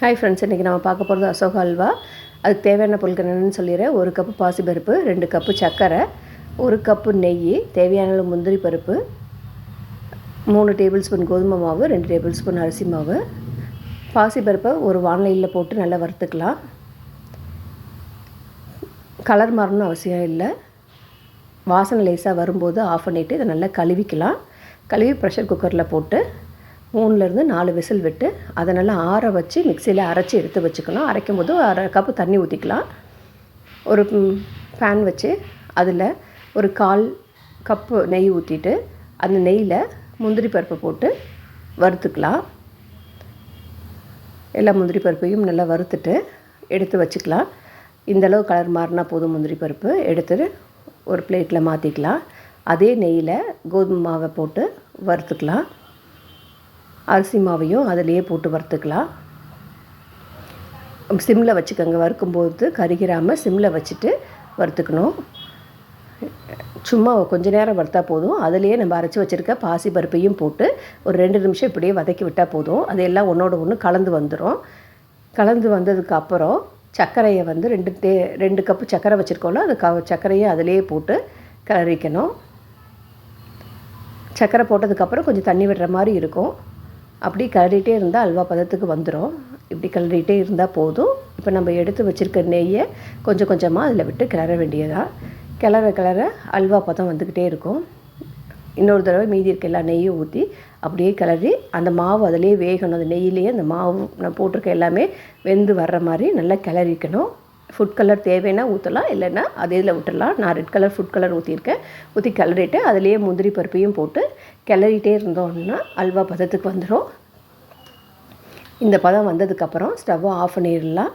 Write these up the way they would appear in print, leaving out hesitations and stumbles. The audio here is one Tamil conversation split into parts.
ஹாய் ஃப்ரெண்ட்ஸ், இன்றைக்கி நம்ம பார்க்க போகிறது அசோகா அல்வா. அதுக்கு தேவையான பொருட்கள் என்னென்னு சொல்லிடுறேன். 1 கப்பு பாசிப்பருப்பு, 2 கப்பு சர்க்கரை, 1 கப்பு நெய், தேவையான அளவு முந்திரி பருப்பு, 3 டேபிள் ஸ்பூன் கோதுமை மாவு, 2 டேபிள் ஸ்பூன் அரிசி மாவு. பாசிப்பருப்பை ஒரு வானிலையில் போட்டு நல்லா வறுத்துக்கலாம். கலர் மாறணும்னு அவசியம் இல்லை. வாசனை லேசாக வரும்போது ஆஃப் பண்ணிவிட்டு இதை நல்லா கழுவிக்கலாம். கழுவி ப்ரெஷர் குக்கரில் போட்டு 3லேருந்து 4 விசில் விட்டு அதை நல்லா ஆற வச்சு மிக்சியில் அரைச்சி எடுத்து வச்சுக்கணும். அரைக்கும் போது 1/2 கப்பு தண்ணி ஊற்றிக்கலாம். ஒரு பேன் வச்சு அதில் ஒரு 1/4 கப்பு நெய் ஊற்றிட்டு அந்த நெய்யில் முந்திரி பருப்பை போட்டு வறுத்துக்கலாம். எல்லா முந்திரி பருப்பையும் நல்லா வறுத்துட்டு எடுத்து வச்சுக்கலாம். இந்தளவு கலர் மாறினா போதும். முந்திரி பருப்பு எடுத்துட்டு ஒரு பிளேட்டில் மாற்றிக்கலாம். அதே நெய்யில் கோதுமை மாவை போட்டு வறுத்துக்கலாம். அரிசி மாவையும் அதிலேயே போட்டு வறுத்துக்கலாம். சிம்மில் வச்சுக்கோங்க. வறுக்கும்போது கருகிராமல் சிம்மில் வச்சுட்டு வறுத்துக்கணும். சும்மா கொஞ்ச நேரம் வறுத்தா போதும். அதிலேயே நம்ம அரைச்சி வச்சுருக்க பாசி பருப்பையும் போட்டு ஒரு 2 நிமிஷம் இப்படியே வதக்கி விட்டால் போதும். அது எல்லாம் ஒன்றோட ஒன்று கலந்து வந்துடும். கலந்து வந்ததுக்கப்புறம் சர்க்கரையை வந்து 2 கப்பு சர்க்கரை வச்சுருக்கோம்ல, அது சர்க்கரையை அதிலேயே போட்டு கிளறிக்கணும். சர்க்கரை போட்டதுக்கப்புறம் கொஞ்சம் தண்ணி விடுற மாதிரி இருக்கும். அப்படி கிளறிட்டே இருந்தால் அல்வா பதத்துக்கு வந்துடும். இப்படி கிளறிட்டே இருந்தால் போதும். இப்போ நம்ம எடுத்து வச்சுருக்க நெய்யை கொஞ்சம் கொஞ்சமாக அதில் விட்டு கிளற வேண்டியதான். கிளற அல்வா பதம் வந்துக்கிட்டே இருக்கும். இன்னொரு தடவை மீதி இருக்க எல்லா நெய்யும் ஊற்றி அப்படியே கிளறி அந்த மாவு அதிலே வேகணும். அந்த நெய்யிலேயே அந்த மாவு நான் போட்டிருக்க எல்லாமே வெந்து வர்ற மாதிரி நல்லா கிளறிக்கணும். ஃபுட் கலர் தேவைன்னா ஊற்றலாம், இல்லைன்னா அதே இதில் விட்டுடலாம். நான் ரெட் கலர் ஃபுட் கலர் ஊற்றிருக்கேன். ஊற்றி கிளறிட்டு அதிலேயே முந்திரி பருப்பையும் போட்டு கிளறிட்டே இருந்தோம்னா அல்வா பதத்துக்கு வந்துடும். இந்த பதம் வந்ததுக்கப்புறம் ஸ்டவ்வை ஆஃப் பண்ணிடலாம்.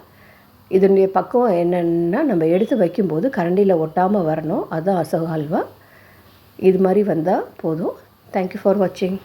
இதனுடைய பக்குவம் என்னென்னா, நம்ம எடுத்து வைக்கும்போது கரண்டியில் ஒட்டாமல் வரணும். அதுதான் அசோகா அல்வா. இது மாதிரி வந்தால் போதும். தேங்க்யூ ஃபார் வாட்சிங்.